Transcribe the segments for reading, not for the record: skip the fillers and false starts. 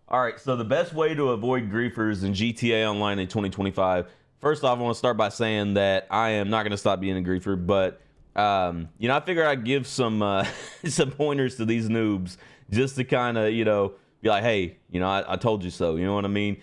All right, so the best way to avoid griefers in GTA Online in 2025. First off, I want to start by saying that I am not going to stop being a griefer, but I figured I'd give some some pointers to these noobs just to kind of be like, hey, I told you so. You know what I mean?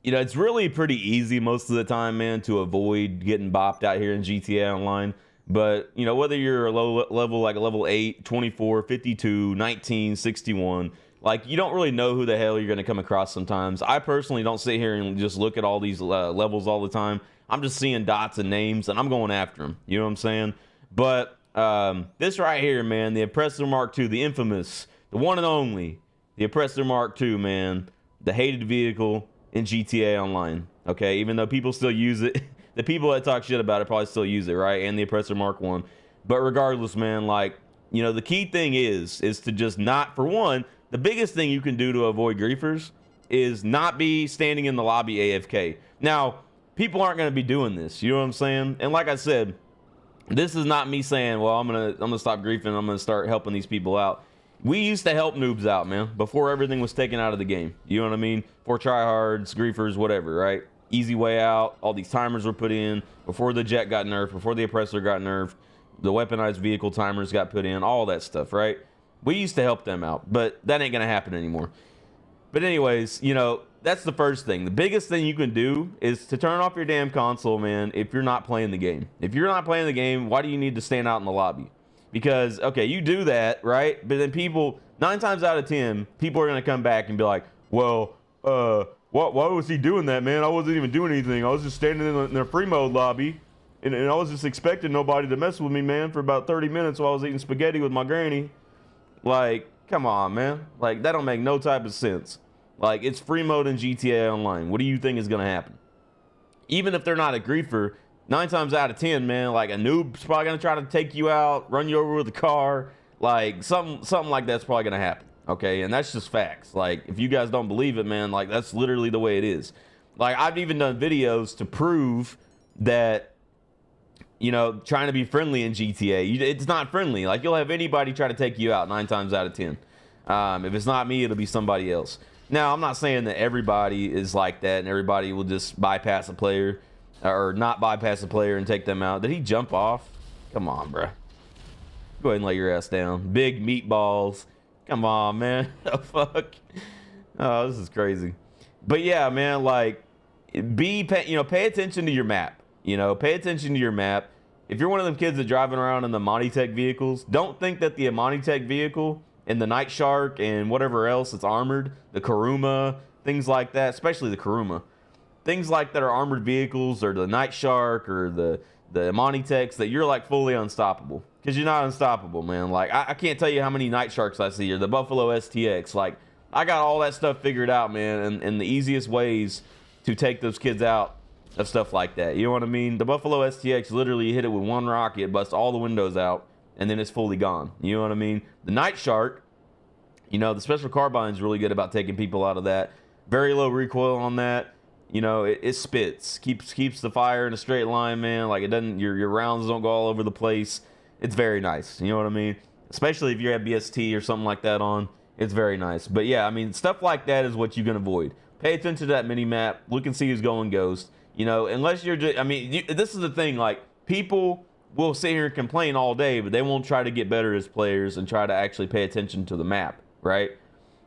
It's really pretty easy most of the time, man, to avoid getting bopped out here in GTA Online. But, whether you're a low level, like a level 8, 24, 52, 19, 61, like, you don't really know who the hell you're going to come across sometimes. I personally don't sit here and just look at all these levels all the time. I'm just seeing dots and names, and I'm going after them. You know what I'm saying? But this right here, man, the Oppressor Mark II, the infamous, the one and only, the Oppressor Mark II, man, the hated vehicle in GTA Online. Okay, even though people still use it, the people that talk shit about it probably still use it, right? And the Oppressor Mark One. But regardless, man, like, the key thing is to just not, for one, the biggest thing you can do to avoid griefers is not be standing in the lobby AFK. Now, people aren't going to be doing this. You know what I'm saying? And like I said, this is not me saying, well, I'm gonna stop griefing. I'm gonna start helping these people out. We used to help noobs out, man, before everything was taken out of the game. You know what I mean? For tryhards, griefers, whatever, right? Easy way out. All these timers were put in before the jet got nerfed, before the oppressor got nerfed, the weaponized vehicle timers got put in, all that stuff, right? We used to help them out, but that ain't gonna happen anymore. But anyways, that's the first thing. The biggest thing you can do is to turn off your damn console, man, if you're not playing the game. If you're not playing the game, why do you need to stand out in the lobby? Because, okay, you do that, right? But then people, 9 times out of 10, people are going to come back and be like, well, why was he doing that, man? I wasn't even doing anything. I was just standing in the free mode lobby, and I was just expecting nobody to mess with me, man, for about 30 minutes while I was eating spaghetti with my granny. Like, come on, man. Like, that don't make no type of sense. Like, it's free mode in GTA Online. What do you think is going to happen? Even if they're not a griefer, 9 times out of 10, man, like a noob's probably going to try to take you out, run you over with a car. Like, something like that's probably going to happen. Okay, and that's just facts. Like, if you guys don't believe it, man, like, that's literally the way it is. Like, I've even done videos to prove that, trying to be friendly in GTA, it's not friendly. Like, you'll have anybody try to take you out 9 times out of 10. If it's not me, it'll be somebody else. Now, I'm not saying that everybody is like that and everybody will just bypass a player or not bypass a player and take them out. Did he jump off? Come on, bro. Go ahead and lay your ass down. Big meatballs. Come on, man. The fuck? Oh, this is crazy. But yeah, man, like, pay attention to your map. Pay attention to your map. If you're one of them kids that driving around in the Amani Tech vehicles, don't think that the Amani Tech vehicle and the Night Shark and whatever else that's armored, the Kuruma, things like that, especially the Kuruma, things like that are armored vehicles, or the Night Shark or the Amani Techs, that you're like fully unstoppable. Because you're not unstoppable, man. Like, I can't tell you how many Night Sharks I see, or the Buffalo STX. Like, I got all that stuff figured out, man, and the easiest ways to take those kids out of stuff like that. You know what I mean? The Buffalo STX, literally hit it with one rocket, busts all the windows out, and then it's fully gone. You know what I mean? The Night Shark, the special carbine's really good about taking people out of that. Very low recoil on that. It spits, keeps the fire in a straight line, man. Like, it doesn't, your rounds don't go all over the place. It's very nice. You know what I mean? Especially if you have BST or something like that on, it's very nice. But yeah, I mean, stuff like that is what you can avoid. Pay attention to that mini map. Look and see who's going ghost. Unless you're just, this is the thing, like, people will sit here and complain all day, but they won't try to get better as players and try to actually pay attention to the map, right?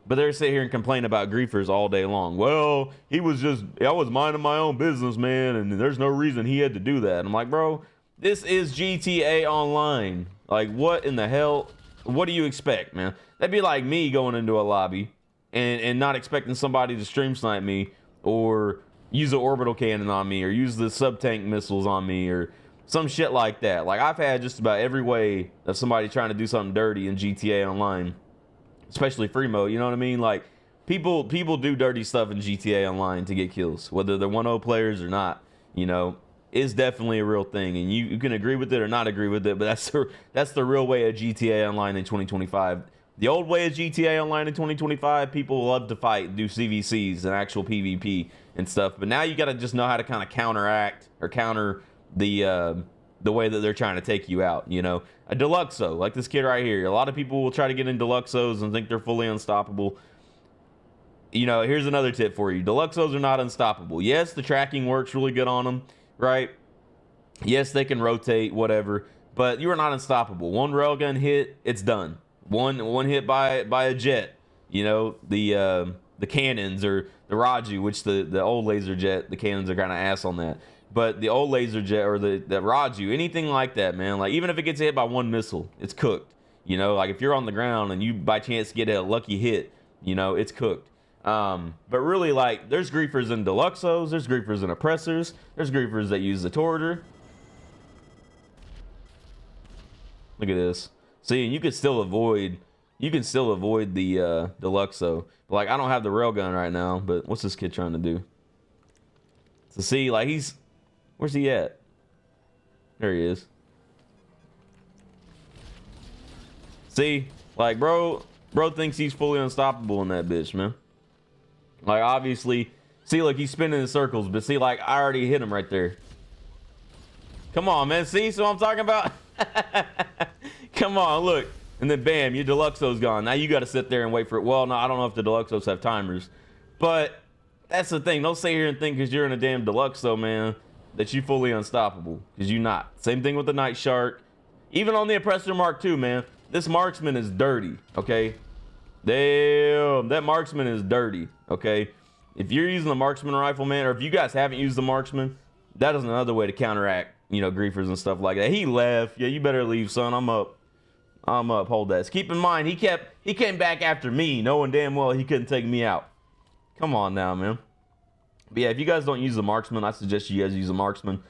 But they're sit here and complain about griefers all day long. Well, I was minding my own business, man, and there's no reason he had to do that. I'm like, bro, this is GTA Online. Like, what in the hell? What do you expect, man? That'd be like me going into a lobby and not expecting somebody to stream snipe me, or use an orbital cannon on me, or use the sub-tank missiles on me, or some shit like that. Like, I've had just about every way of somebody trying to do something dirty in GTA Online, especially free mode. You know what I mean? Like, people do dirty stuff in GTA Online to get kills, whether they're 1-0 players or not. Is definitely a real thing, and you can agree with it or not agree with it, but that's the real way of GTA Online in 2025. The old way of GTA Online in 2025, people love to fight, do CVCs and actual PvP and stuff. But now you got to just know how to kind of counteract or counter the way that they're trying to take you out. A Deluxo, like this kid right here. A lot of people will try to get in Deluxos and think they're fully unstoppable. you know, here's another tip for you. Deluxos are not unstoppable. Yes, the tracking works really good on them, right? Yes, they can rotate, whatever, but you are not unstoppable. One railgun hit, it's done. One hit by a jet, you know, the cannons or the Raju, which the old laser jet, the cannons are kind of ass on that. But the old laser jet or the Raju, anything like that, man, like even if it gets hit by one missile, it's cooked. You know, like if you're on the ground and you by chance get a lucky hit, you know, it's cooked. But really, like, there's griefers in Deluxos, there's griefers in Oppressors, there's griefers that use the Torter. Look at this. See, and you can still avoid the Deluxo. But like, I don't have the railgun right now, but what's this kid trying to do? So see, like, where's he at? There he is. See, like, bro thinks he's fully unstoppable in that bitch, man. Like, obviously, see, look, he's spinning in circles, but see, like, I already hit him right there. Come on, man. See what I'm talking about? Come on, look. And then bam, your Deluxo's gone. Now you got to sit there and wait for it. Well, no, I don't know if the Deluxos have timers, but that's the thing. Don't sit here and think because you're in a damn Deluxo, man, that you fully unstoppable, because you're not. Same thing with the Night Shark. Even on the Oppressor Mark II, man, this marksman is dirty, okay? Damn, that marksman is dirty, okay? If you're using the marksman rifle, man, or if you guys haven't used the marksman, that is another way to counteract, you know, griefers and stuff like that. He left. Yeah, you better leave, son. I'm up. Hold that. Keep in mind, he came back after me, knowing damn well he couldn't take me out. Come on now, man. But yeah, if you guys don't use the marksman, I suggest you guys use the marksman.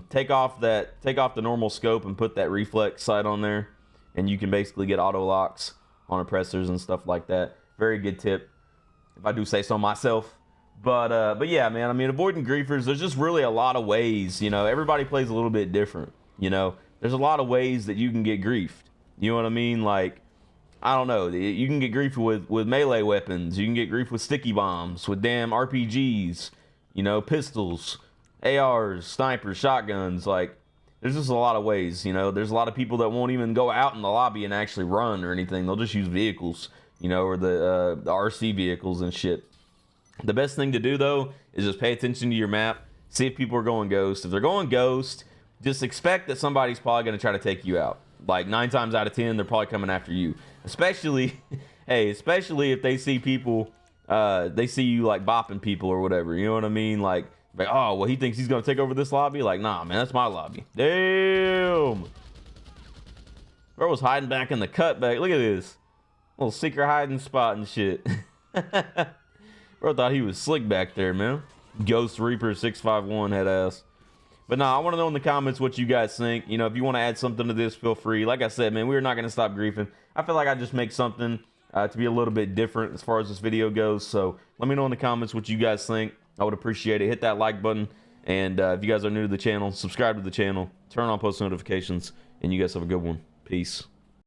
Take off the normal scope and put that reflex sight on there, and you can basically get auto locks on oppressors and stuff like that. Very good tip, if I do say so myself. But yeah, man, I mean, avoiding griefers, there's just really a lot of ways, you know. Everybody plays a little bit different, you know. There's a lot of ways that you can get griefed. You know what I mean? Like, I don't know. You can get grief with melee weapons. You can get grief with sticky bombs, with damn RPGs, you know, pistols, ARs, snipers, shotguns. Like, there's just a lot of ways, you know. There's a lot of people that won't even go out in the lobby and actually run or anything. They'll just use vehicles, you know, or the RC vehicles and shit. The best thing to do, though, is just pay attention to your map. See if people are going ghost. If they're going ghost, just expect that somebody's probably going to try to take you out. Like 9 times out of 10, they're probably coming after you. Especially, hey, especially if they see people, they see you like bopping people or whatever. You know what I mean? Like, oh, well, he thinks he's gonna take over this lobby. Like, nah, man, that's my lobby. Damn. Bro was hiding back in the cutback. Look at this little secret hiding spot and shit. Bro thought he was slick back there, man. Ghost Reaper 651 head ass. But nah, I want to know in the comments what you guys think. You know, if you want to add something to this, feel free. Like I said, man, we're not going to stop griefing. I feel like I just make something to be a little bit different as far as this video goes. So let me know in the comments what you guys think. I would appreciate it. Hit that like button. And if you guys are new to the channel, subscribe to the channel. Turn on post notifications. And you guys have a good one. Peace.